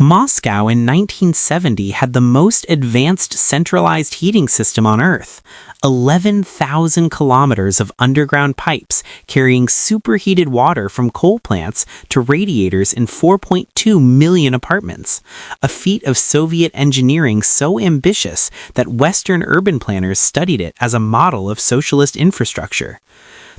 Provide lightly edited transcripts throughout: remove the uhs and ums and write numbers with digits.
Moscow in 1970 had the most advanced centralized heating system on Earth. 11,000 kilometers of underground pipes carrying superheated water from coal plants to radiators in 4.2 million apartments. A feat of Soviet engineering so ambitious that Western urban planners studied it as a model of socialist infrastructure.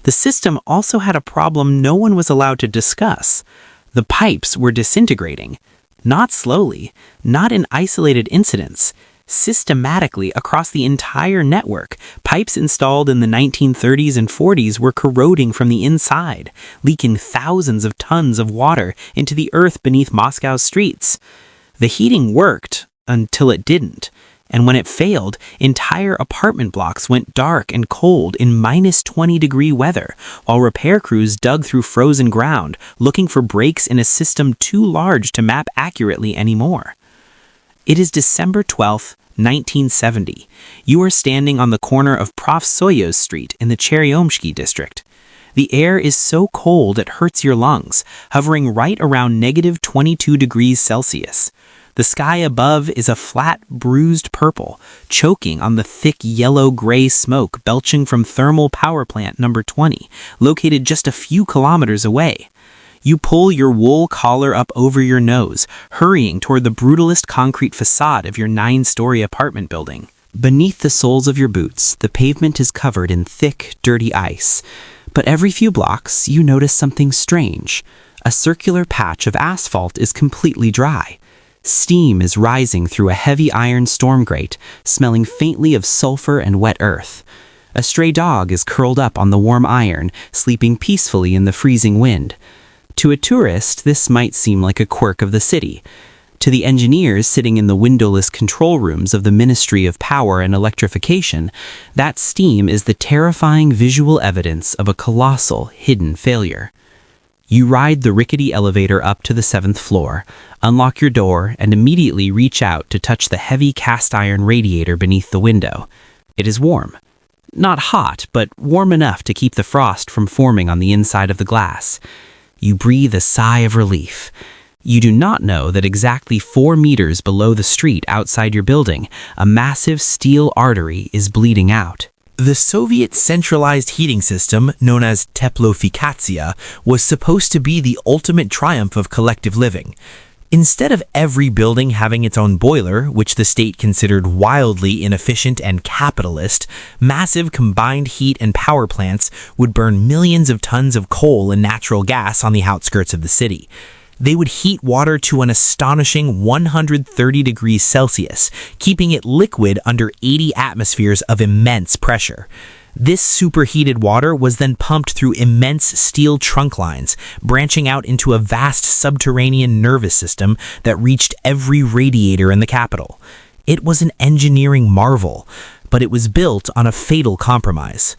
The system also had a problem no one was allowed to discuss. The pipes were disintegrating. Not slowly, not in isolated incidents. Systematically across the entire network, pipes installed in the 1930s and 40s were corroding from the inside, leaking thousands of tons of water into the earth beneath Moscow's streets. The heating worked until it didn't, and when it failed, entire apartment blocks went dark and cold in -20-degree weather, while repair crews dug through frozen ground, looking for breaks in a system too large to map accurately anymore. It is December 12, 1970. You are standing on the corner of Prof. Soyuz Street in the Cheryomsky district. The air is so cold it hurts your lungs, hovering right around -22 degrees Celsius. The sky above is a flat, bruised purple, choking on the thick yellow-gray smoke belching from thermal power plant number 20, located just a few kilometers away. You pull your wool collar up over your nose, hurrying toward the brutalist concrete facade of your 9-story apartment building. Beneath the soles of your boots, the pavement is covered in thick, dirty ice. But every few blocks, you notice something strange. A circular patch of asphalt is completely dry. Steam is rising through a heavy iron storm grate, smelling faintly of sulfur and wet earth. A stray dog is curled up on the warm iron, sleeping peacefully in the freezing wind. To a tourist, this might seem like a quirk of the city. To the engineers sitting in the windowless control rooms of the Ministry of Power and Electrification, that steam is the terrifying visual evidence of a colossal, hidden failure. You ride the rickety elevator up to the 7th floor, unlock your door, and immediately reach out to touch the heavy cast iron radiator beneath the window. It is warm. Not hot, but warm enough to keep the frost from forming on the inside of the glass. You breathe a sigh of relief. You do not know that exactly 4 meters below the street outside your building, a massive steel artery is bleeding out. The Soviet centralized heating system, known as teplofikatsiya, was supposed to be the ultimate triumph of collective living. Instead of every building having its own boiler, which the state considered wildly inefficient and capitalist, massive combined heat and power plants would burn millions of tons of coal and natural gas on the outskirts of the city. They would heat water to an astonishing 130 degrees Celsius, keeping it liquid under 80 atmospheres of immense pressure. This superheated water was then pumped through immense steel trunk lines, branching out into a vast subterranean nervous system that reached every radiator in the capital. It was an engineering marvel, but it was built on a fatal compromise.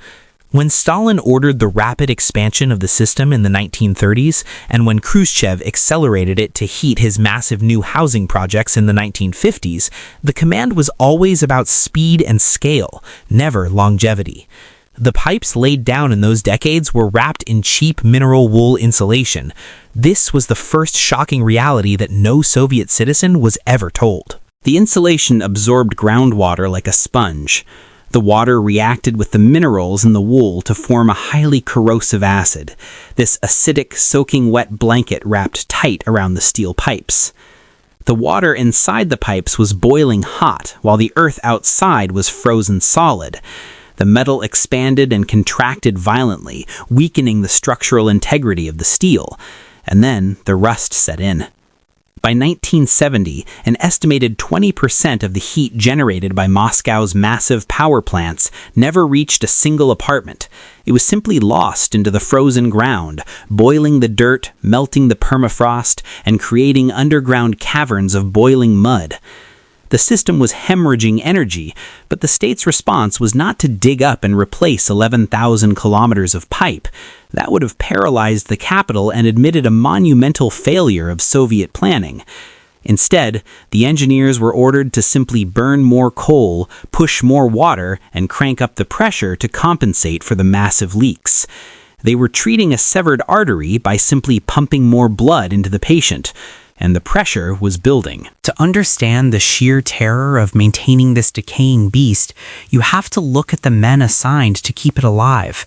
When Stalin ordered the rapid expansion of the system in the 1930s, and when Khrushchev accelerated it to heat his massive new housing projects in the 1950s, the command was always about speed and scale, never longevity. The pipes laid down in those decades were wrapped in cheap mineral wool insulation. This was the first shocking reality that no Soviet citizen was ever told. The insulation absorbed groundwater like a sponge. The water reacted with the minerals in the wool to form a highly corrosive acid. This acidic, soaking wet blanket wrapped tight around the steel pipes. The water inside the pipes was boiling hot, while the earth outside was frozen solid. The metal expanded and contracted violently, weakening the structural integrity of the steel. And then the rust set in. By 1970, an estimated 20% of the heat generated by Moscow's massive power plants never reached a single apartment. It was simply lost into the frozen ground, boiling the dirt, melting the permafrost, and creating underground caverns of boiling mud. The system was hemorrhaging energy, but the state's response was not to dig up and replace 11,000 kilometers of pipe. That would have paralyzed the capital and admitted a monumental failure of Soviet planning. Instead, the engineers were ordered to simply burn more coal, push more water, and crank up the pressure to compensate for the massive leaks. They were treating a severed artery by simply pumping more blood into the patient. and the pressure was building. To understand the sheer terror of maintaining this decaying beast, you have to look at the men assigned to keep it alive.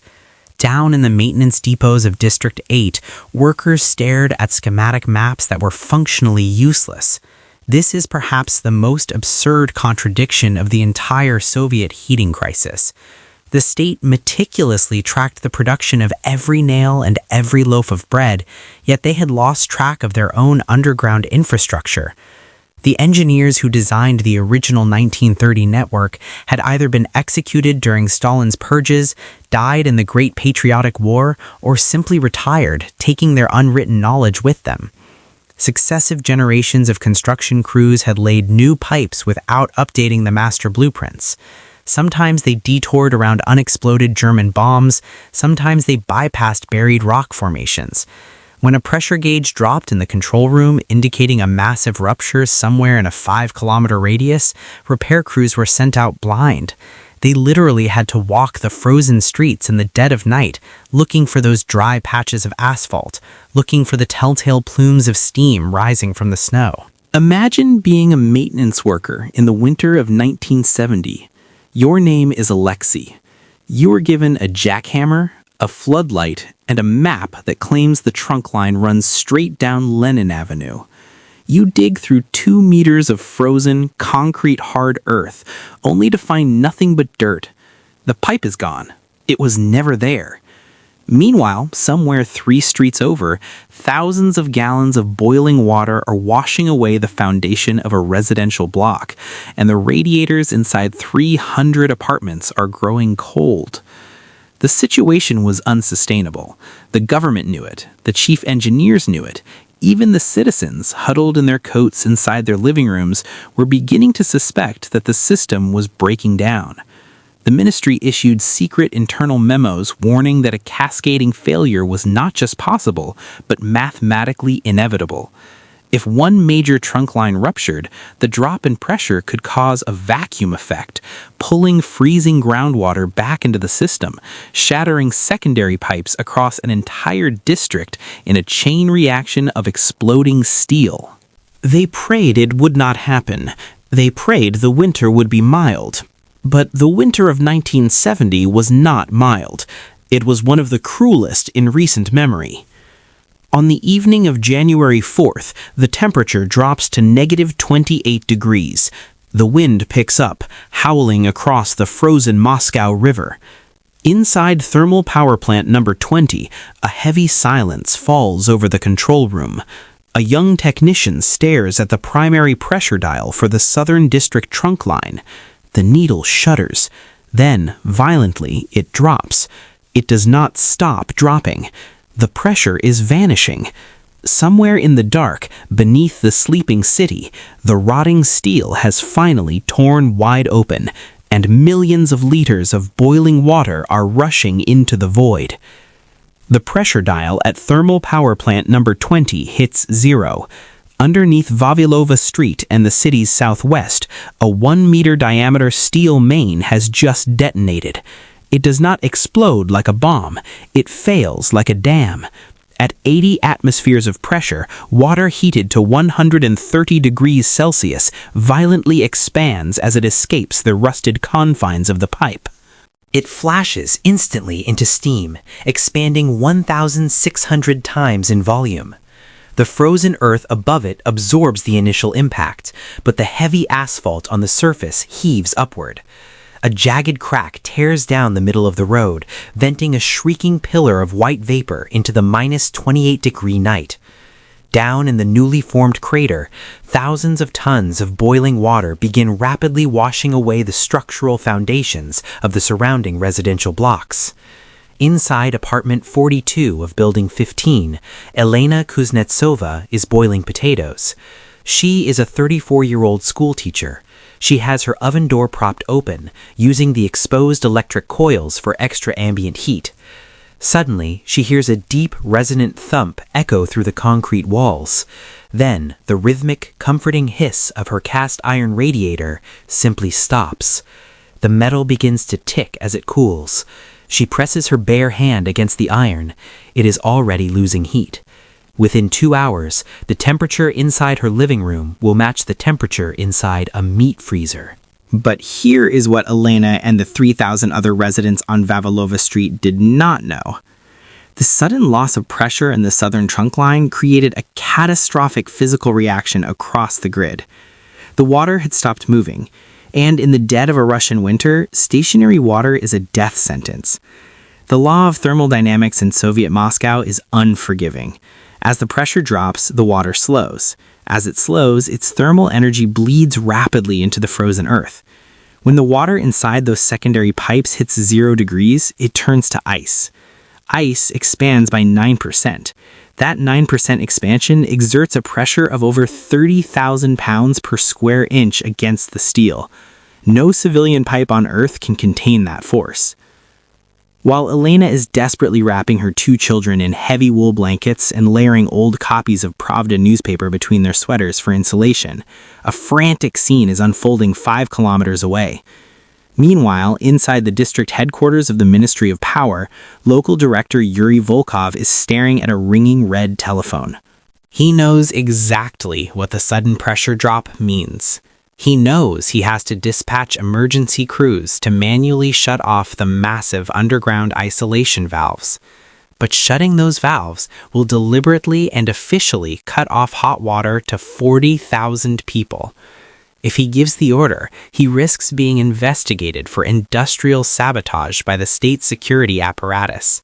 Down in the maintenance depots of District 8, workers stared at schematic maps that were functionally useless. This is perhaps the most absurd contradiction of the entire Soviet heating crisis. The state meticulously tracked the production of every nail and every loaf of bread, yet they had lost track of their own underground infrastructure. The engineers who designed the original 1930 network had either been executed during Stalin's purges, died in the Great Patriotic War, or simply retired, taking their unwritten knowledge with them. Successive generations of construction crews had laid new pipes without updating the master blueprints. Sometimes they detoured around unexploded German bombs, sometimes they bypassed buried rock formations. When a pressure gauge dropped in the control room, indicating a massive rupture somewhere in a 5-kilometer radius, repair crews were sent out blind. They literally had to walk the frozen streets in the dead of night, looking for those dry patches of asphalt, looking for the telltale plumes of steam rising from the snow. Imagine being a maintenance worker in the winter of 1970. Your name is Alexei. You were given a jackhammer, a floodlight, and a map that claims the trunk line runs straight down Lenin Avenue. You dig through 2 meters of frozen, concrete hard earth, only to find nothing but dirt. The pipe is gone. It was never there. Meanwhile, somewhere 3 streets over, thousands of gallons of boiling water are washing away the foundation of a residential block, and the radiators inside 300 apartments are growing cold. The situation was unsustainable. The government knew it. The chief engineers knew it. Even the citizens, huddled in their coats inside their living rooms, were beginning to suspect that the system was breaking down. The ministry issued secret internal memos warning that a cascading failure was not just possible, but mathematically inevitable. If one major trunk line ruptured, the drop in pressure could cause a vacuum effect, pulling freezing groundwater back into the system, shattering secondary pipes across an entire district in a chain reaction of exploding steel. They prayed it would not happen. They prayed the winter would be mild. But the winter of 1970 was not mild. It was one of the cruelest in recent memory. On the evening of January 4th, the temperature drops to negative 28 degrees. The wind picks up, howling across the frozen Moscow River. Inside thermal power plant number 20, a heavy silence falls over the control room. A young technician stares at the primary pressure dial for the Southern District trunk line. The needle shudders. Then, violently, it drops. It does not stop dropping. The pressure is vanishing. Somewhere in the dark, beneath the sleeping city, the rotting steel has finally torn wide open, and millions of liters of boiling water are rushing into the void. The pressure dial at thermal power plant number 20 hits 0. Underneath Vavilova Street and the city's southwest, a 1-meter diameter steel main has just detonated. It does not explode like a bomb. It fails like a dam. At 80 atmospheres of pressure, water heated to 130 degrees Celsius violently expands as it escapes the rusted confines of the pipe. It flashes instantly into steam, expanding 1,600 times in volume. The frozen earth above it absorbs the initial impact, but the heavy asphalt on the surface heaves upward. A jagged crack tears down the middle of the road, venting a shrieking pillar of white vapor into the minus 28-degree night. Down in the newly formed crater, thousands of tons of boiling water begin rapidly washing away the structural foundations of the surrounding residential blocks. Inside apartment 42 of building 15, Elena Kuznetsova is boiling potatoes. She is a 34-year-old schoolteacher. She has her oven door propped open, using the exposed electric coils for extra ambient heat. Suddenly, she hears a deep, resonant thump echo through the concrete walls. Then, the rhythmic, comforting hiss of her cast iron radiator simply stops. The metal begins to tick as it cools. She presses her bare hand against the iron. It is already losing heat. Within 2 hours, the temperature inside her living room will match the temperature inside a meat freezer. But here is what Elena and the 3,000 other residents on Vavilova Street did not know. The sudden loss of pressure in the southern trunk line created a catastrophic physical reaction across the grid. The water had stopped moving, and in the dead of a Russian winter, stationary water is a death sentence. The law of thermodynamics in Soviet Moscow is unforgiving. As the pressure drops, the water slows. As it slows, its thermal energy bleeds rapidly into the frozen earth. When the water inside those secondary pipes hits 0 degrees, it turns to ice. Ice expands by 9%. That 9% expansion exerts a pressure of over 30,000 pounds per square inch against the steel. No civilian pipe on Earth can contain that force. While Elena is desperately wrapping her 2 children in heavy wool blankets and layering old copies of Pravda newspaper between their sweaters for insulation, a frantic scene is unfolding 5 kilometers away. Meanwhile, inside the district headquarters of the Ministry of Power, local director Yuri Volkov is staring at a ringing red telephone. He knows exactly what the sudden pressure drop means. He knows he has to dispatch emergency crews to manually shut off the massive underground isolation valves. But shutting those valves will deliberately and officially cut off hot water to 40,000 people. If he gives the order, he risks being investigated for industrial sabotage by the state security apparatus.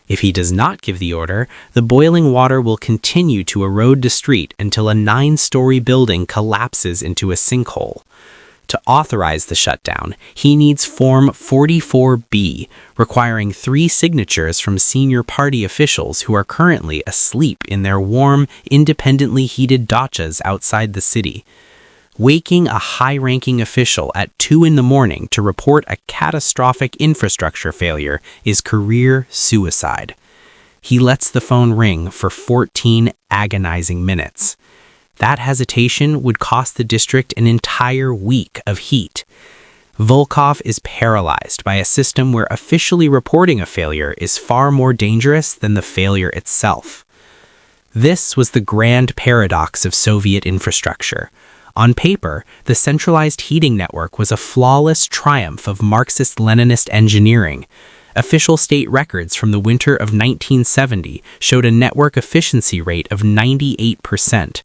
If he does not give the order, the boiling water will continue to erode the street until a 9-story building collapses into a sinkhole. To authorize the shutdown, he needs Form 44B, requiring 3 signatures from senior party officials who are currently asleep in their warm, independently heated dachas outside the city. Waking a high-ranking official at 2 in the morning to report a catastrophic infrastructure failure is career suicide. He lets the phone ring for 14 agonizing minutes. That hesitation would cost the district an entire week of heat. Volkov is paralyzed by a system where officially reporting a failure is far more dangerous than the failure itself. This was the grand paradox of Soviet infrastructure. On paper, the centralized heating network was a flawless triumph of Marxist-Leninist engineering. Official state records from the winter of 1970 showed a network efficiency rate of 98%.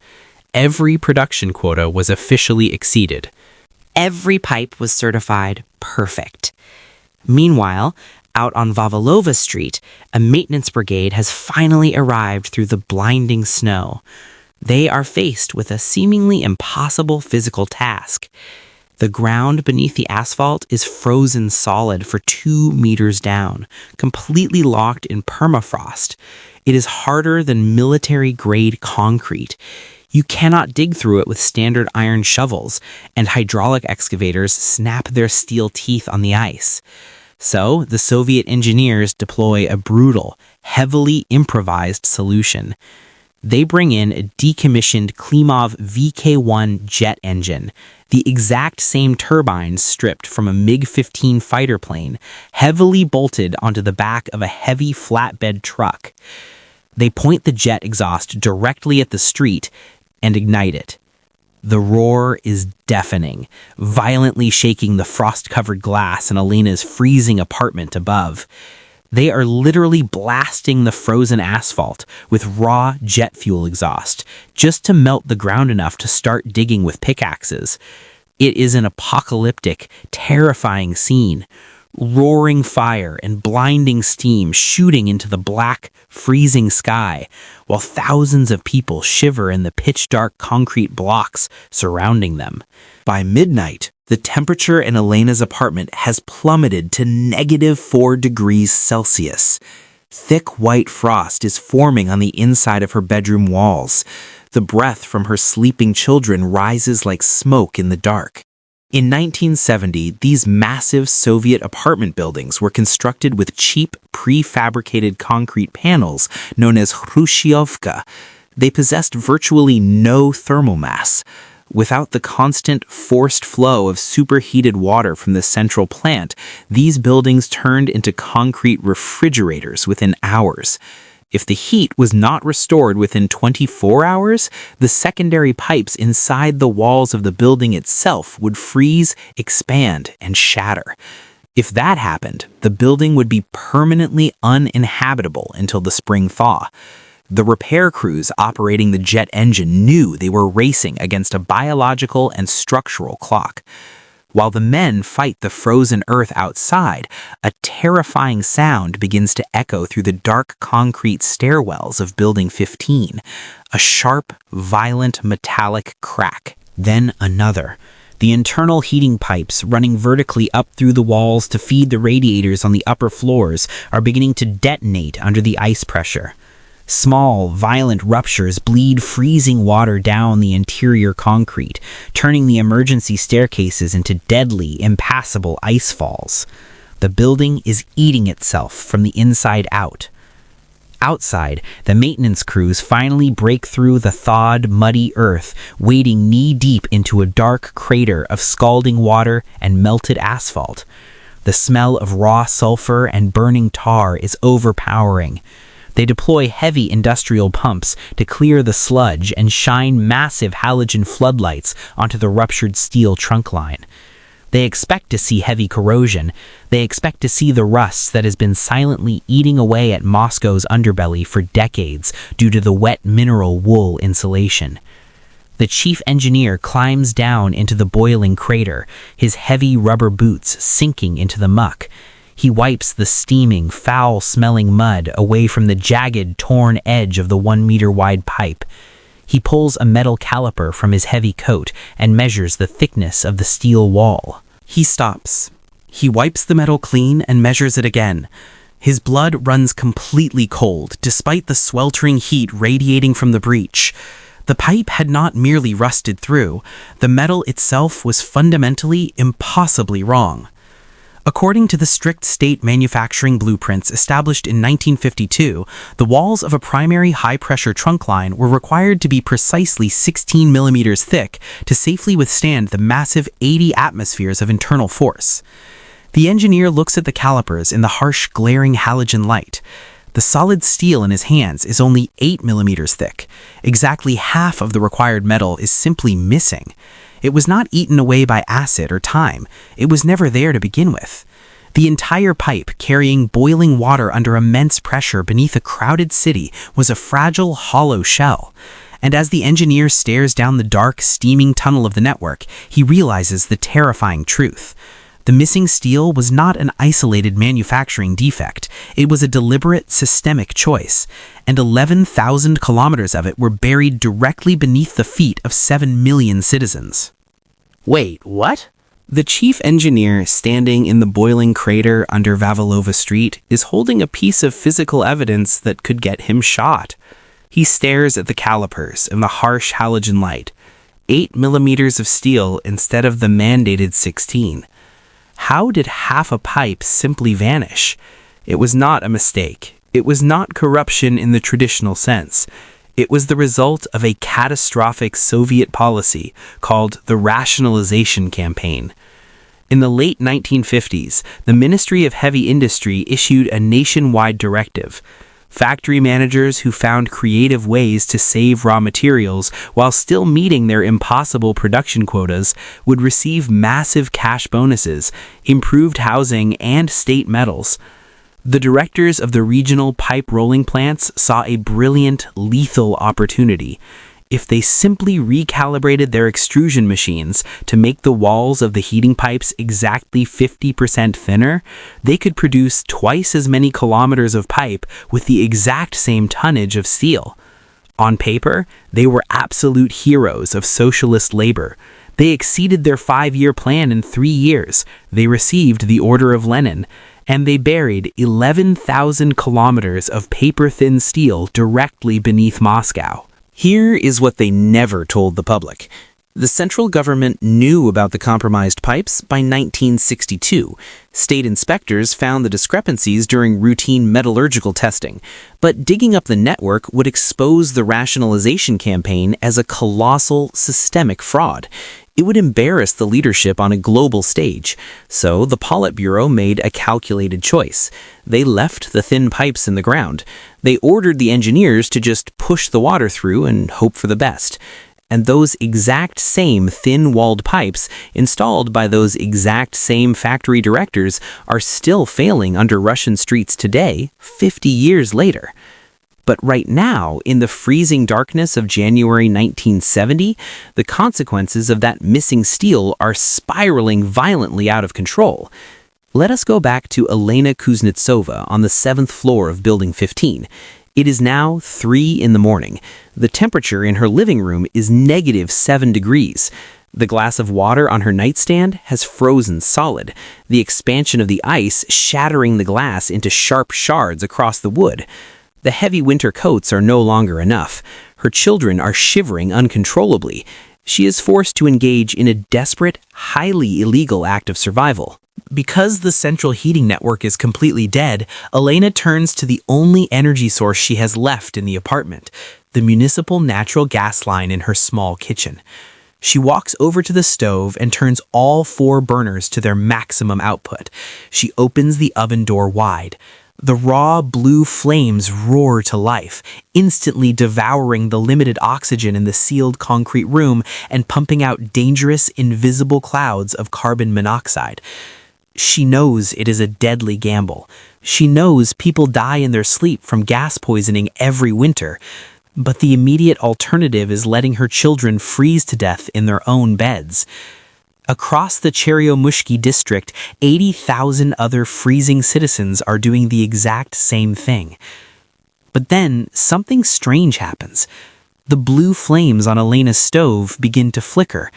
Every production quota was officially exceeded. Every pipe was certified perfect. Meanwhile, out on Vavilova Street, a maintenance brigade has finally arrived through the blinding snow. They are faced with a seemingly impossible physical task. The ground beneath the asphalt is frozen solid for 2 meters down, completely locked in permafrost. It is harder than military-grade concrete. You cannot dig through it with standard iron shovels, and hydraulic excavators snap their steel teeth on the ice. So, the Soviet engineers deploy a brutal, heavily improvised solution. They bring in a decommissioned Klimov VK-1 jet engine, the exact same turbines stripped from a MiG-15 fighter plane, heavily bolted onto the back of a heavy flatbed truck. They point the jet exhaust directly at the street and ignite it. The roar is deafening, violently shaking the frost-covered glass in Elena's freezing apartment above. They are literally blasting the frozen asphalt with raw jet fuel exhaust, just to melt the ground enough to start digging with pickaxes. It is an apocalyptic, terrifying scene. Roaring fire and blinding steam shooting into the black, freezing sky, while thousands of people shiver in the pitch-dark concrete blocks surrounding them. By midnight, the temperature in Elena's apartment has plummeted to -4 degrees Celsius. Thick white frost is forming on the inside of her bedroom walls. The breath from her sleeping children rises like smoke in the dark. In 1970, these massive Soviet apartment buildings were constructed with cheap, prefabricated concrete panels known as Hrushchevka. They possessed virtually no thermal mass. Without the constant, forced flow of superheated water from the central plant, these buildings turned into concrete refrigerators within hours. If the heat was not restored within 24 hours, the secondary pipes inside the walls of the building itself would freeze, expand, and shatter. If that happened, the building would be permanently uninhabitable until the spring thaw. The repair crews operating the jet engine knew they were racing against a biological and structural clock. While the men fight the frozen earth outside, a terrifying sound begins to echo through the dark concrete stairwells of Building 15. A sharp, violent metallic crack. Then another. The internal heating pipes running vertically up through the walls to feed the radiators on the upper floors are beginning to detonate under the ice pressure. Small, violent ruptures bleed freezing water down the interior concrete, turning the emergency staircases into deadly, impassable ice falls. The building is eating itself from the inside out. Outside, the maintenance crews finally break through the thawed, muddy earth, wading knee-deep into a dark crater of scalding water and melted asphalt. The smell of raw sulfur and burning tar is overpowering. They deploy heavy industrial pumps to clear the sludge and shine massive halogen floodlights onto the ruptured steel trunk line. They expect to see heavy corrosion. They expect to see the rust that has been silently eating away at Moscow's underbelly for decades due to the wet mineral wool insulation. The chief engineer climbs down into the boiling crater, his heavy rubber boots sinking into the muck. He wipes the steaming, foul-smelling mud away from the jagged, torn edge of the 1-meter-wide pipe. He pulls a metal caliper from his heavy coat and measures the thickness of the steel wall. He stops. He wipes the metal clean and measures it again. His blood runs completely cold, despite the sweltering heat radiating from the breach. The pipe had not merely rusted through. The metal itself was fundamentally, impossibly wrong. According to the strict state manufacturing blueprints established in 1952, the walls of a primary high-pressure trunk line were required to be precisely 16 millimeters thick to safely withstand the massive 80 atmospheres of internal force. The engineer looks at the calipers in the harsh, glaring halogen light. The solid steel in his hands is only 8 millimeters thick. Exactly half of the required metal is simply missing. It was not eaten away by acid or time. It was never there to begin with. The entire pipe, carrying boiling water under immense pressure beneath a crowded city, was a fragile, hollow shell. And as the engineer stares down the dark, steaming tunnel of the network, he realizes the terrifying truth. The missing steel was not an isolated manufacturing defect. It was a deliberate, systemic choice, and 11,000 kilometers of it were buried directly beneath the feet of 7 million citizens. Wait, what? The chief engineer, standing in the boiling crater under Vavilova Street, is holding a piece of physical evidence that could get him shot. He stares at the calipers in the harsh halogen light. 8 millimeters of steel instead of the mandated 16. How did half a pipe simply vanish? It was not a mistake. It was not corruption in the traditional sense. It was the result of a catastrophic Soviet policy called the Rationalization Campaign. In the late 1950s, the Ministry of Heavy Industry issued a nationwide directive. Factory managers who found creative ways to save raw materials while still meeting their impossible production quotas would receive massive cash bonuses, improved housing, and state medals. The directors of the regional pipe rolling plants saw a brilliant, lethal opportunity. If they simply recalibrated their extrusion machines to make the walls of the heating pipes exactly 50% thinner, they could produce twice as many kilometers of pipe with the exact same tonnage of steel. On paper, they were absolute heroes of socialist labor. They exceeded their 5-year plan in 3 years. They received the Order of Lenin. And they buried 11,000 kilometers of paper-thin steel directly beneath Moscow. Here is what they never told the public. The central government knew about the compromised pipes by 1962. State inspectors found the discrepancies during routine metallurgical testing, but digging up the network would expose the Rationalization Campaign as a colossal, systemic fraud. It would embarrass the leadership on a global stage, so the Politburo made a calculated choice. They left the thin pipes in the ground. They ordered the engineers to just push the water through and hope for the best. And those exact same thin-walled pipes, installed by those exact same factory directors, are still failing under Russian streets today, 50 years later. But right now, in the freezing darkness of January 1970, the consequences of that missing steel are spiraling violently out of control. Let us go back to Elena Kuznetsova on the 7th floor of Building 15. It is now 3 in the morning. The temperature in her living room is -7 degrees. The glass of water on her nightstand has frozen solid, the expansion of the ice shattering the glass into sharp shards across the wood. The heavy winter coats are no longer enough. Her children are shivering uncontrollably. She is forced to engage in a desperate, highly illegal act of survival. Because the central heating network is completely dead, Elena turns to the only energy source she has left in the apartment, the municipal natural gas line in her small kitchen. She walks over to the stove and turns all 4 burners to their maximum output. She opens the oven door wide. The raw blue flames roar to life, instantly devouring the limited oxygen in the sealed concrete room and pumping out dangerous, invisible clouds of carbon monoxide. She knows it is a deadly gamble. She knows people die in their sleep from gas poisoning every winter. But the immediate alternative is letting her children freeze to death in their own beds. Across the Cheryomushki district, 80,000 other freezing citizens are doing the exact same thing. But then, something strange happens. The blue flames on Elena's stove begin to flicker.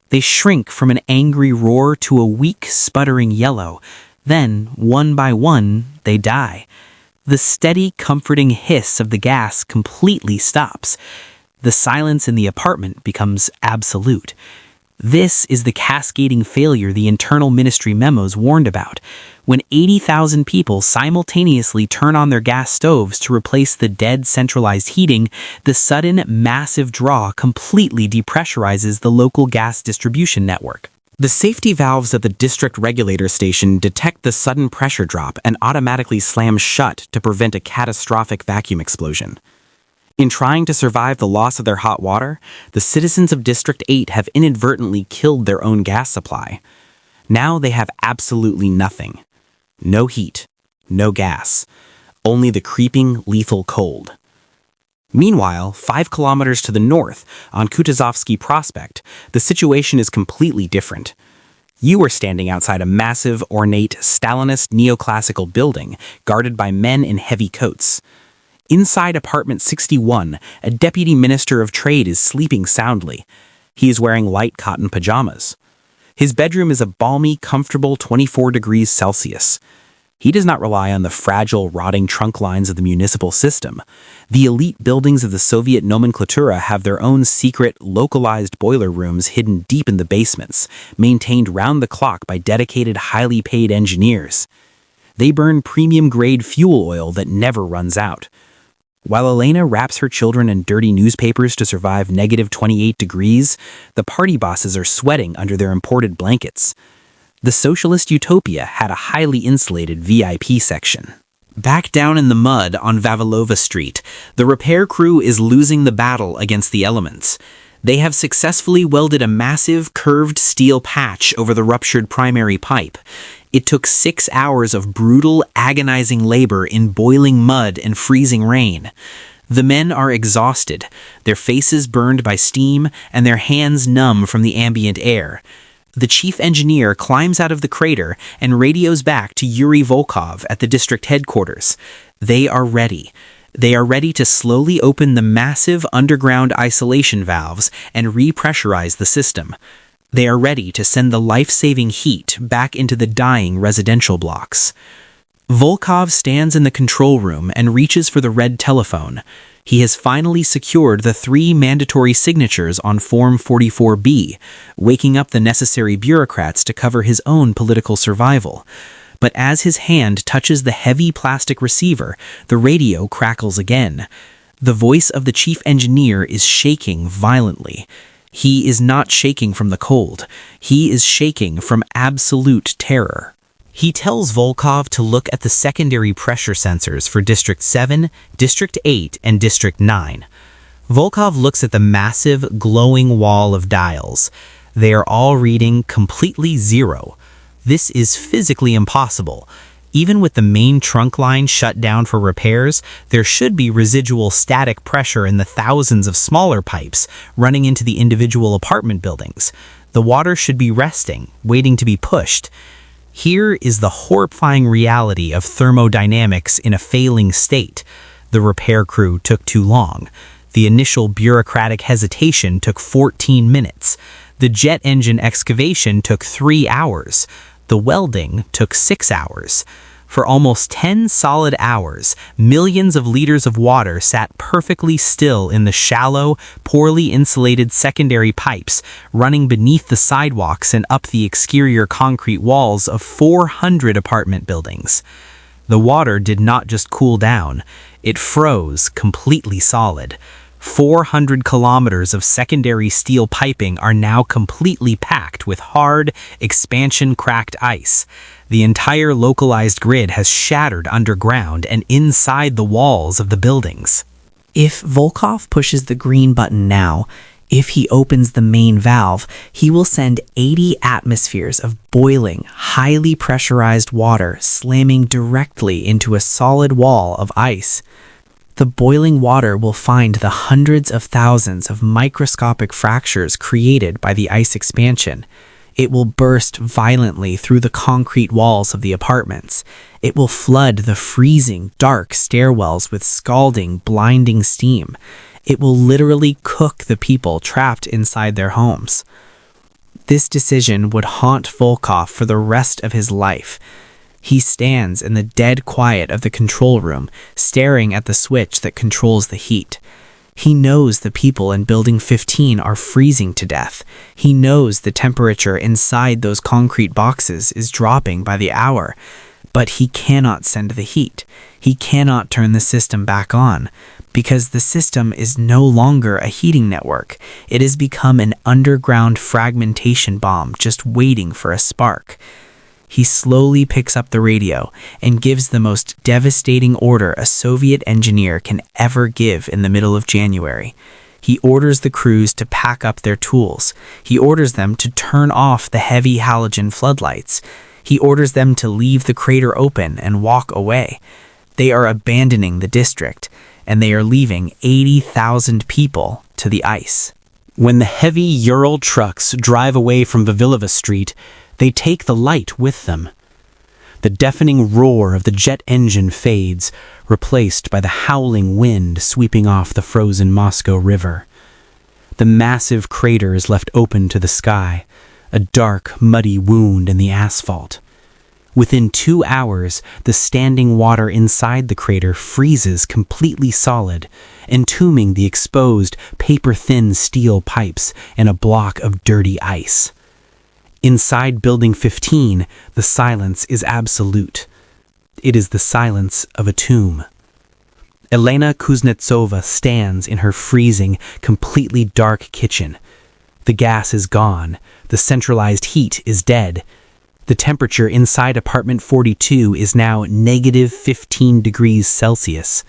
They shrink from an angry roar to a weak, sputtering yellow. Then, one by one, they die. The steady, comforting hiss of the gas completely stops. The silence in the apartment becomes absolute. This is the cascading failure the internal ministry memos warned about. When 80,000 people simultaneously turn on their gas stoves to replace the dead centralized heating, the sudden massive draw completely depressurizes the local gas distribution network. The safety valves at the district regulator station detect the sudden pressure drop and automatically slam shut to prevent a catastrophic vacuum explosion. In trying to survive the loss of their hot water, the citizens of District 8 have inadvertently killed their own gas supply. Now they have absolutely nothing. No heat, no gas, only the creeping, lethal cold. Meanwhile, 5 kilometers to the north, on Kutuzovsky Prospect, the situation is completely different. You are standing outside a massive, ornate, Stalinist neoclassical building guarded by men in heavy coats. Inside apartment 61, a deputy minister of trade is sleeping soundly. He is wearing light cotton pajamas. His bedroom is a balmy, comfortable 24 degrees Celsius. He does not rely on the fragile, rotting trunk lines of the municipal system. The elite buildings of the Soviet nomenclatura have their own secret, localized boiler rooms hidden deep in the basements, maintained round the clock by dedicated, highly paid engineers. They burn premium-grade fuel oil that never runs out. While Elena wraps her children in dirty newspapers to survive -28 degrees, the party bosses are sweating under their imported blankets. The socialist utopia had a highly insulated VIP section. Back down in the mud on Vavilova Street, the repair crew is losing the battle against the elements. They have successfully welded a massive, curved steel patch over the ruptured primary pipe. It took 6 hours of brutal, agonizing labor in boiling mud and freezing rain. The men are exhausted, their faces burned by steam and their hands numb from the ambient air. The chief engineer climbs out of the crater and radios back to Yuri Volkov at the district headquarters. They are ready. They are ready to slowly open the massive underground isolation valves and repressurize the system. They are ready to send the life-saving heat back into the dying residential blocks. Volkov stands in the control room and reaches for the red telephone. He has finally secured the 3 mandatory signatures on Form 44B, waking up the necessary bureaucrats to cover his own political survival. But as his hand touches the heavy plastic receiver, the radio crackles again. The voice of the chief engineer is shaking violently. He is not shaking from the cold. He is shaking from absolute terror. He tells Volkov to look at the secondary pressure sensors for District 7, District 8, and District 9. Volkov looks at the massive, glowing wall of dials. They are all reading completely zero. This is physically impossible. Even with the main trunk line shut down for repairs, there should be residual static pressure in the thousands of smaller pipes running into the individual apartment buildings. The water should be resting, waiting to be pushed. Here is the horrifying reality of thermodynamics in a failing state. The repair crew took too long. The initial bureaucratic hesitation took 14 minutes. The jet engine excavation took 3 hours. The welding took 6 hours. For almost 10 solid hours, millions of liters of water sat perfectly still in the shallow, poorly insulated secondary pipes running beneath the sidewalks and up the exterior concrete walls of 400 apartment buildings. The water did not just cool down, it froze completely solid. 400 kilometers of secondary steel piping are now completely packed with hard, expansion-cracked ice. The entire localized grid has shattered underground and inside the walls of the buildings. If Volkov pushes the green button now, if he opens the main valve, he will send 80 atmospheres of boiling, highly pressurized water slamming directly into a solid wall of ice. The boiling water will find the hundreds of thousands of microscopic fractures created by the ice expansion. It will burst violently through the concrete walls of the apartments. It will flood the freezing, dark stairwells with scalding, blinding steam. It will literally cook the people trapped inside their homes. This decision would haunt Volkov for the rest of his life. He stands in the dead quiet of the control room, staring at the switch that controls the heat. He knows the people in Building 15 are freezing to death. He knows the temperature inside those concrete boxes is dropping by the hour. But he cannot send the heat. He cannot turn the system back on, because the system is no longer a heating network. It has become an underground fragmentation bomb just waiting for a spark. He slowly picks up the radio and gives the most devastating order a Soviet engineer can ever give in the middle of January. He orders the crews to pack up their tools. He orders them to turn off the heavy halogen floodlights. He orders them to leave the crater open and walk away. They are abandoning the district, and they are leaving 80,000 people to the ice. When the heavy Ural trucks drive away from Vavilova Street, they take the light with them. The deafening roar of the jet engine fades, replaced by the howling wind sweeping off the frozen Moscow River. The massive crater is left open to the sky, a dark, muddy wound in the asphalt. Within 2 hours, the standing water inside the crater freezes completely solid, entombing the exposed, paper-thin steel pipes in a block of dirty ice. Inside Building 15, the silence is absolute. It is the silence of a tomb. Elena Kuznetsova stands in her freezing, completely dark kitchen. The gas is gone. The centralized heat is dead. The temperature inside apartment 42 is now negative 15 degrees Celsius.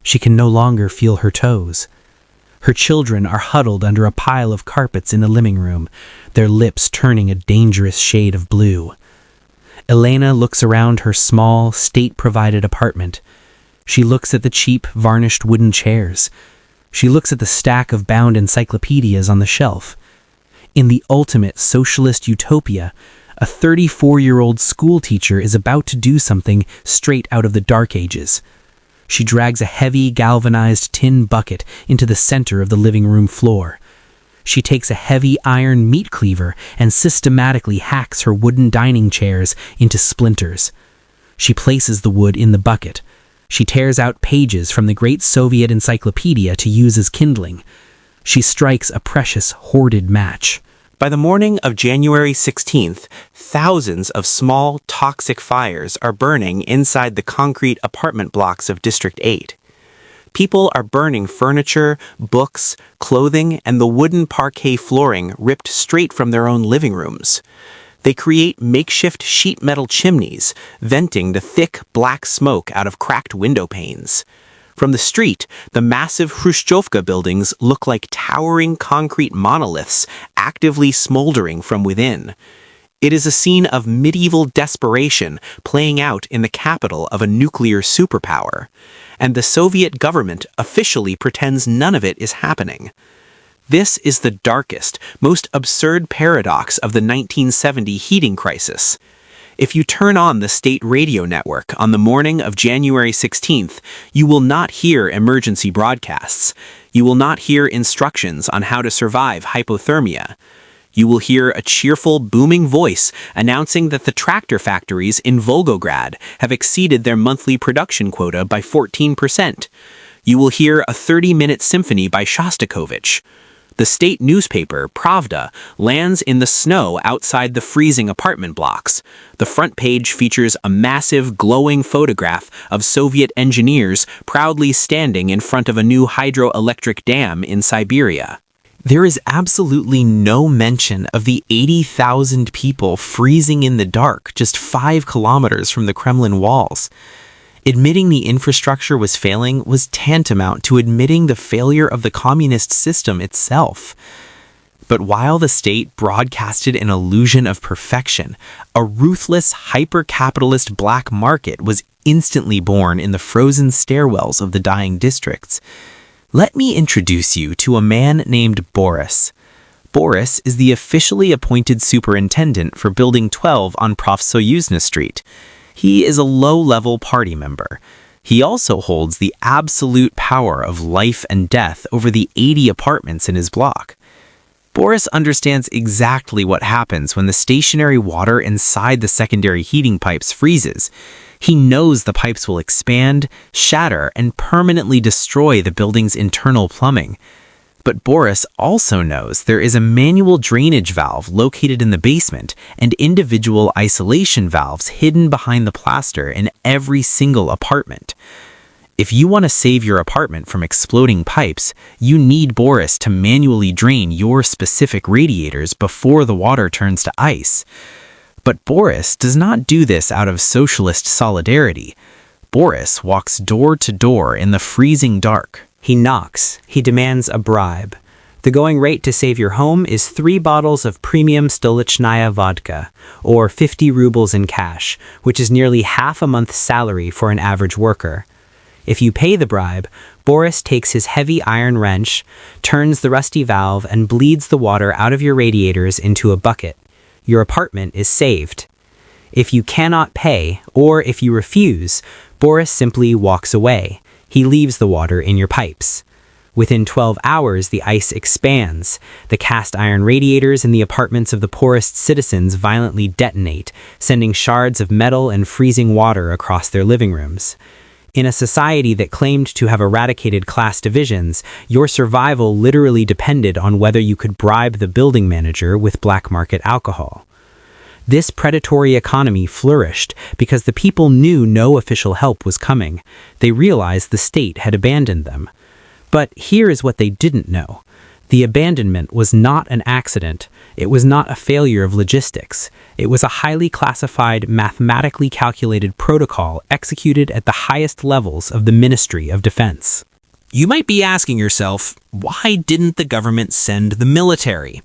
She can no longer feel her toes. Her children are huddled under a pile of carpets in the living room, their lips turning a dangerous shade of blue. Elena looks around her small, state-provided apartment. She looks at the cheap, varnished wooden chairs. She looks at the stack of bound encyclopedias on the shelf. In the ultimate socialist utopia, a 34-year-old schoolteacher is about to do something straight out of the Dark Ages. She drags a heavy, galvanized tin bucket into the center of the living room floor. She takes a heavy iron meat cleaver and systematically hacks her wooden dining chairs into splinters. She places the wood in the bucket. She tears out pages from the great Soviet encyclopedia to use as kindling. She strikes a precious, hoarded match. By the morning of January 16th, thousands of small, toxic fires are burning inside the concrete apartment blocks of District 8. People are burning furniture, books, clothing, and the wooden parquet flooring ripped straight from their own living rooms. They create makeshift sheet metal chimneys, venting the thick, black smoke out of cracked window panes. From the street, the massive Hrushchevka buildings look like towering concrete monoliths actively smoldering from within. It is a scene of medieval desperation playing out in the capital of a nuclear superpower, and the Soviet government officially pretends none of it is happening. This is the darkest, most absurd paradox of the 1970 heating crisis. If you turn on the state radio network on the morning of January 16th, you will not hear emergency broadcasts. You will not hear instructions on how to survive hypothermia. You will hear a cheerful, booming voice announcing that the tractor factories in Volgograd have exceeded their monthly production quota by 14%. You will hear a 30-minute symphony by Shostakovich. The state newspaper, Pravda, lands in the snow outside the freezing apartment blocks. The front page features a massive, glowing photograph of Soviet engineers proudly standing in front of a new hydroelectric dam in Siberia. There is absolutely no mention of the 80,000 people freezing in the dark just 5 kilometers from the Kremlin walls. Admitting the infrastructure was failing was tantamount to admitting the failure of the communist system itself. But while the state broadcasted an illusion of perfection, a ruthless, hyper-capitalist black market was instantly born in the frozen stairwells of the dying districts. Let me introduce you to a man named Boris. Boris is the officially appointed superintendent for Building 12 on Profsoyuzna Street. He is a low-level party member. He also holds the absolute power of life and death over the 80 apartments in his block. Boris understands exactly what happens when the stationary water inside the secondary heating pipes freezes. He knows the pipes will expand, shatter, and permanently destroy the building's internal plumbing. But Boris also knows there is a manual drainage valve located in the basement and individual isolation valves hidden behind the plaster in every single apartment. If you want to save your apartment from exploding pipes, you need Boris to manually drain your specific radiators before the water turns to ice. But Boris does not do this out of socialist solidarity. Boris walks door to door in the freezing dark. He knocks. He demands a bribe. The going rate to save your home is 3 bottles of premium Stolichnaya vodka, or 50 rubles in cash, which is nearly half a month's salary for an average worker. If you pay the bribe, Boris takes his heavy iron wrench, turns the rusty valve, and bleeds the water out of your radiators into a bucket. Your apartment is saved. If you cannot pay, or if you refuse, Boris simply walks away. He leaves the water in your pipes. Within 12 hours, the ice expands. The cast iron radiators in the apartments of the poorest citizens violently detonate, sending shards of metal and freezing water across their living rooms. In a society that claimed to have eradicated class divisions, your survival literally depended on whether you could bribe the building manager with black market alcohol. This predatory economy flourished because the people knew no official help was coming. They realized the state had abandoned them. But here is what they didn't know. The abandonment was not an accident. It was not a failure of logistics. It was a highly classified, mathematically calculated protocol executed at the highest levels of the Ministry of Defense. You might be asking yourself, why didn't the government send the military?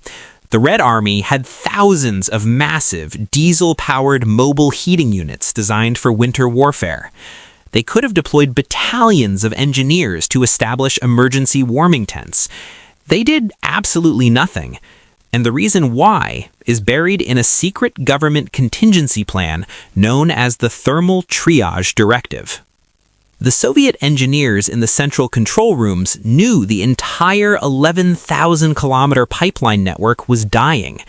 The Red Army had thousands of massive, diesel-powered mobile heating units designed for winter warfare. They could have deployed battalions of engineers to establish emergency warming tents. They did absolutely nothing. And the reason why is buried in a secret government contingency plan known as the Thermal Triage Directive. The Soviet engineers in the central control rooms knew the entire 11,000-kilometer pipeline network was dying.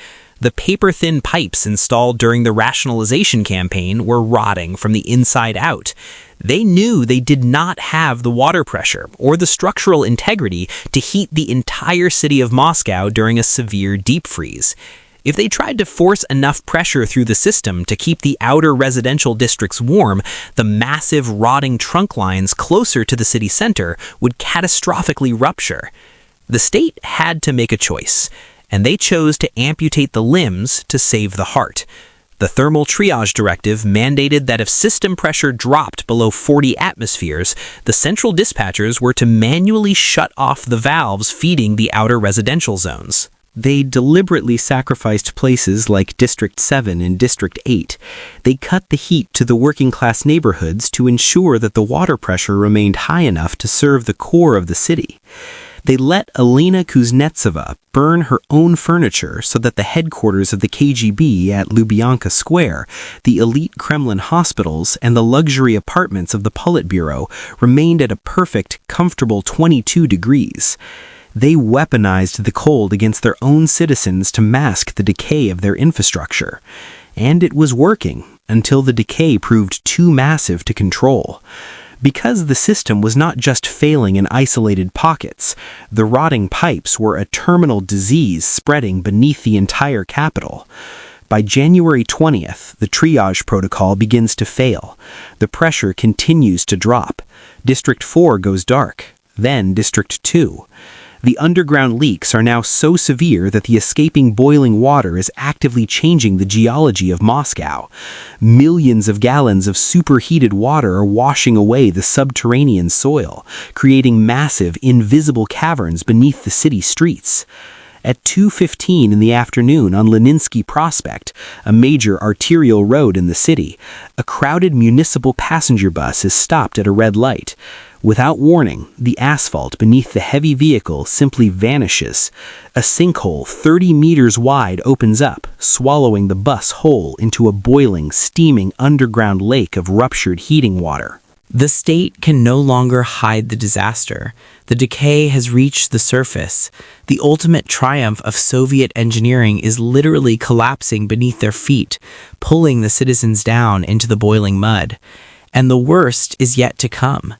The paper-thin pipes installed during the Rationalization Campaign were rotting from the inside out. They knew they did not have the water pressure or the structural integrity to heat the entire city of Moscow during a severe deep freeze. If they tried to force enough pressure through the system to keep the outer residential districts warm, the massive rotting trunk lines closer to the city center would catastrophically rupture. The state had to make a choice, and they chose to amputate the limbs to save the heart. The Thermal Triage Directive mandated that if system pressure dropped below 40 atmospheres, the central dispatchers were to manually shut off the valves feeding the outer residential zones. They deliberately sacrificed places like District 7 and District 8. They cut the heat to the working-class neighborhoods to ensure that the water pressure remained high enough to serve the core of the city. They let Elena Kuznetsova burn her own furniture so that the headquarters of the KGB at Lubyanka Square, the elite Kremlin hospitals, and the luxury apartments of the Politburo remained at a perfect, comfortable 22 degrees. They weaponized the cold against their own citizens to mask the decay of their infrastructure. And it was working until the decay proved too massive to control. Because the system was not just failing in isolated pockets, the rotting pipes were a terminal disease spreading beneath the entire capital. By January 20th, the triage protocol begins to fail. The pressure continues to drop. District 4 goes dark, then District 2. The underground leaks are now so severe that the escaping boiling water is actively changing the geology of Moscow. Millions of gallons of superheated water are washing away the subterranean soil, creating massive, invisible caverns beneath the city streets. At 2:15 in the afternoon on Leninsky Prospect, a major arterial road in the city, a crowded municipal passenger bus is stopped at a red light. Without warning, the asphalt beneath the heavy vehicle simply vanishes. A sinkhole 30 meters wide opens up, swallowing the bus whole into a boiling, steaming underground lake of ruptured heating water. The state can no longer hide the disaster. The decay has reached the surface. The ultimate triumph of Soviet engineering is literally collapsing beneath their feet, pulling the citizens down into the boiling mud. And the worst is yet to come.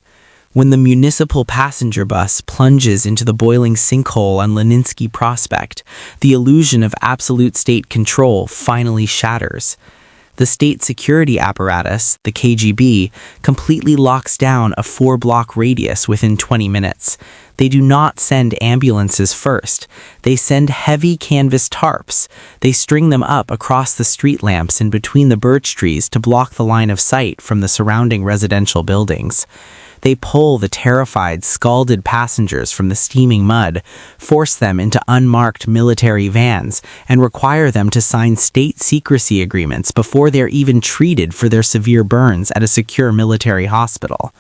When the municipal passenger bus plunges into the boiling sinkhole on Leninsky Prospect, the illusion of absolute state control finally shatters. The state security apparatus, the KGB, completely locks down a 4-block radius within 20 minutes. They do not send ambulances first. They send heavy canvas tarps. They string them up across the street lamps and between the birch trees to block the line of sight from the surrounding residential buildings. They pull the terrified, scalded passengers from the steaming mud, force them into unmarked military vans, and require them to sign state secrecy agreements before they're even treated for their severe burns at a secure military hospital.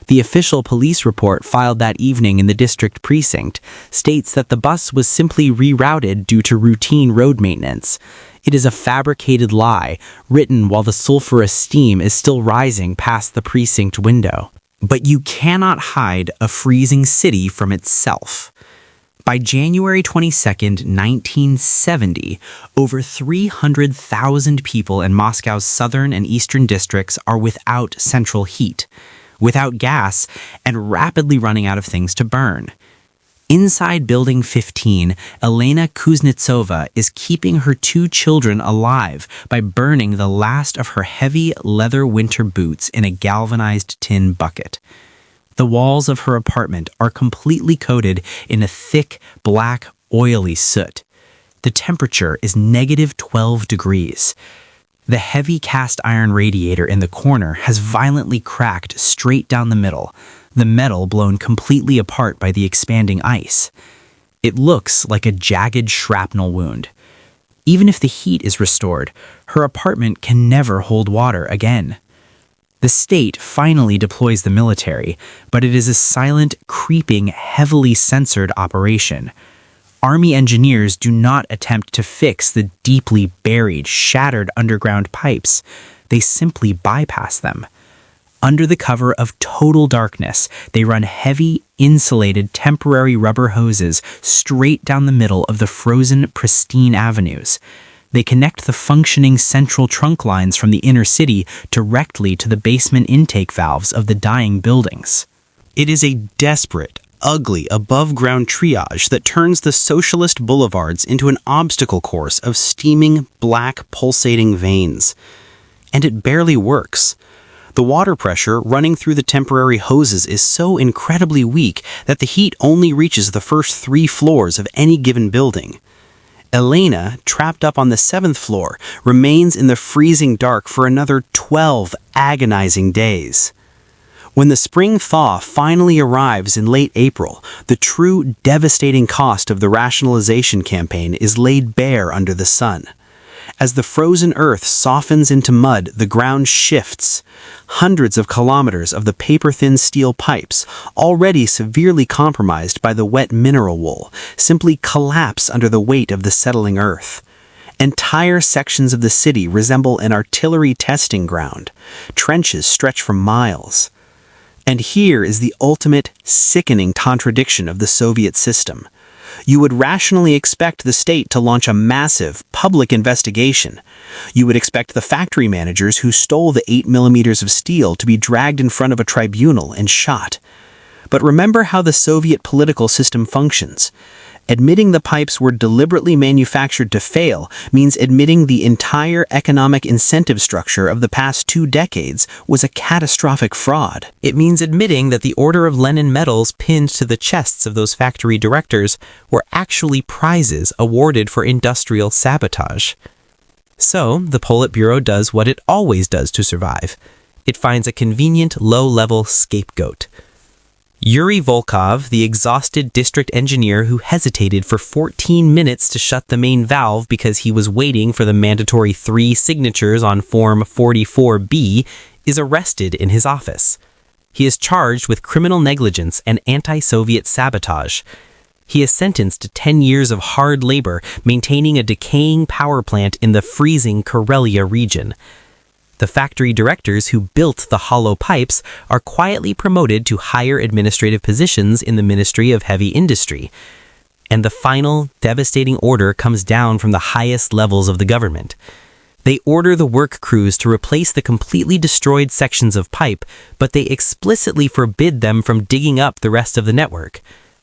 The official police report filed that evening in the district precinct states that the bus was simply rerouted due to routine road maintenance. It is a fabricated lie, written while the sulfurous steam is still rising past the precinct window. But you cannot hide a freezing city from itself. By January 22, 1970, over 300,000 people in Moscow's southern and eastern districts are without central heat, without gas, and rapidly running out of things to burn. Inside Building 15, Elena Kuznetsova is keeping her 2 children alive by burning the last of her heavy leather winter boots in a galvanized tin bucket. The walls of her apartment are completely coated in a thick, black, oily soot. The temperature is -12 degrees. The heavy cast iron radiator in the corner has violently cracked straight down the middle, the metal blown completely apart by the expanding ice. It looks like a jagged shrapnel wound. Even if the heat is restored, her apartment can never hold water again. The state finally deploys the military, but it is a silent, creeping, heavily censored operation. Army engineers do not attempt to fix the deeply buried, shattered underground pipes. They simply bypass them. Under the cover of total darkness, they run heavy, insulated, temporary rubber hoses straight down the middle of the frozen, pristine avenues. They connect the functioning central trunk lines from the inner city directly to the basement intake valves of the dying buildings. It is a desperate, ugly, above-ground triage that turns the socialist boulevards into an obstacle course of steaming, black, pulsating veins. And it barely works. The water pressure running through the temporary hoses is so incredibly weak that the heat only reaches the first 3 floors of any given building. Elena, trapped up on the 7th floor, remains in the freezing dark for another 12 agonizing days. When the spring thaw finally arrives in late April, the true devastating cost of the Rationalization Campaign is laid bare under the sun. As the frozen earth softens into mud, the ground shifts. Hundreds of kilometers of the paper-thin steel pipes, already severely compromised by the wet mineral wool, simply collapse under the weight of the settling earth. Entire sections of the city resemble an artillery testing ground. Trenches stretch for miles. And here is the ultimate, sickening contradiction of the Soviet system. You would rationally expect the state to launch a massive, public investigation. You would expect the factory managers who stole the 8 millimeters of steel to be dragged in front of a tribunal and shot. But remember how the Soviet political system functions. Admitting the pipes were deliberately manufactured to fail means admitting the entire economic incentive structure of the past 2 decades was a catastrophic fraud. It means admitting that the Order of Lenin medals pinned to the chests of those factory directors were actually prizes awarded for industrial sabotage. So, the Politburo does what it always does to survive. It finds a convenient, low-level scapegoat. Yuri Volkov, the exhausted district engineer who hesitated for 14 minutes to shut the main valve because he was waiting for the mandatory 3 signatures on Form 44B, is arrested in his office. He is charged with criminal negligence and anti-Soviet sabotage. He is sentenced to 10 years of hard labor maintaining a decaying power plant in the freezing Karelia region. The factory directors who built the hollow pipes are quietly promoted to higher administrative positions in the Ministry of Heavy Industry. And the final, devastating order comes down from the highest levels of the government. They order the work crews to replace the completely destroyed sections of pipe, but they explicitly forbid them from digging up the rest of the network.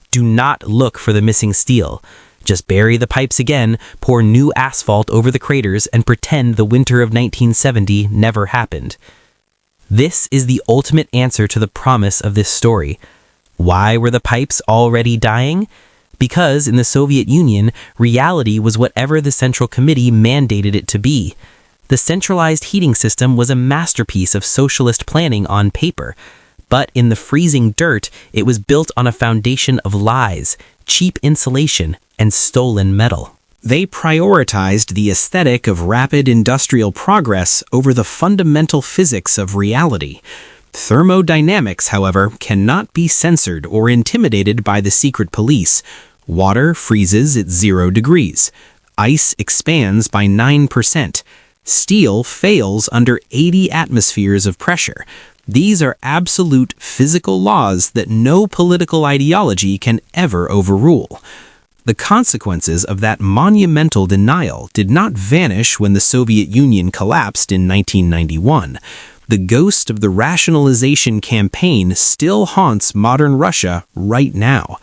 Do not look for the missing steel. Just bury the pipes again, pour new asphalt over the craters, and pretend the winter of 1970 never happened. This is the ultimate answer to the promise of this story. Why were the pipes already dying? Because in the Soviet Union, reality was whatever the Central Committee mandated it to be. The centralized heating system was a masterpiece of socialist planning on paper. But in the freezing dirt, it was built on a foundation of lies, cheap insulation, and stolen metal. They prioritized the aesthetic of rapid industrial progress over the fundamental physics of reality. Thermodynamics, however, cannot be censored or intimidated by the secret police. Water freezes at 0 degrees. Ice expands by 9%. Steel fails under 80 atmospheres of pressure. These are absolute physical laws that no political ideology can ever overrule. The consequences of that monumental denial did not vanish when the Soviet Union collapsed in 1991. The ghost of the Rationalization Campaign still haunts modern Russia right now.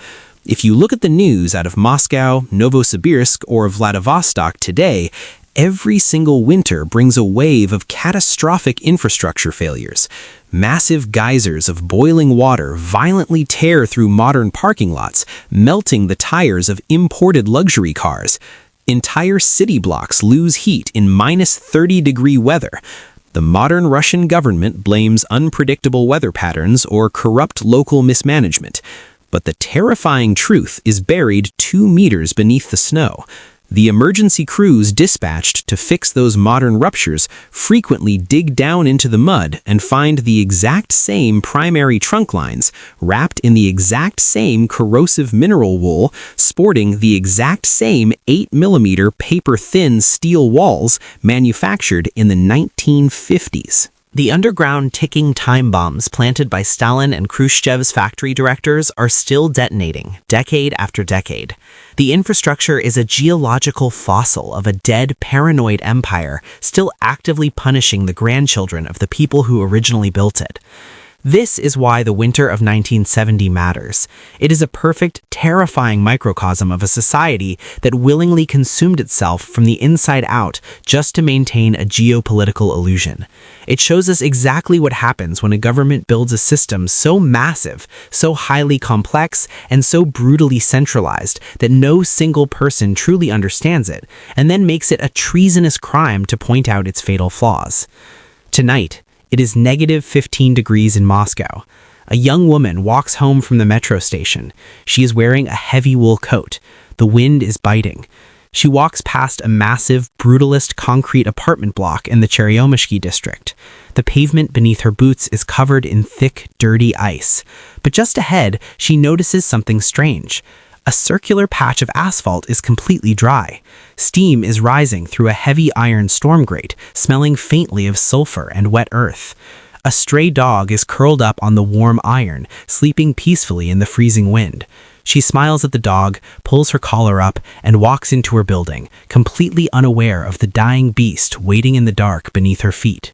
If you look at the news out of Moscow, Novosibirsk, or Vladivostok today, every single winter brings a wave of catastrophic infrastructure failures. Massive geysers of boiling water violently tear through modern parking lots, melting the tires of imported luxury cars. Entire city blocks lose heat in -30-degree weather. The modern Russian government blames unpredictable weather patterns or corrupt local mismanagement. But the terrifying truth is buried 2 meters beneath the snow. The emergency crews dispatched to fix those modern ruptures frequently dig down into the mud and find the exact same primary trunk lines, wrapped in the exact same corrosive mineral wool, sporting the exact same 8mm paper-thin steel walls manufactured in the 1950s. The underground ticking time bombs planted by Stalin and Khrushchev's factory directors are still detonating, decade after decade. The infrastructure is a geological fossil of a dead, paranoid empire still actively punishing the grandchildren of the people who originally built it. This is why the winter of 1970 matters. It is a perfect, terrifying microcosm of a society that willingly consumed itself from the inside out just to maintain a geopolitical illusion. It shows us exactly what happens when a government builds a system so massive, so highly complex, and so brutally centralized that no single person truly understands it, and then makes it a treasonous crime to point out its fatal flaws. Tonight, it is -15 degrees in Moscow. A young woman walks home from the metro station. She is wearing a heavy wool coat. The wind is biting. She walks past a massive, brutalist concrete apartment block in the Cheryomushki district. The pavement beneath her boots is covered in thick, dirty ice. But just ahead, she notices something strange. A circular patch of asphalt is completely dry. Steam is rising through a heavy iron storm grate, smelling faintly of sulfur and wet earth. A stray dog is curled up on the warm iron, sleeping peacefully in the freezing wind. She smiles at the dog, pulls her collar up, and walks into her building, completely unaware of the dying beast waiting in the dark beneath her feet.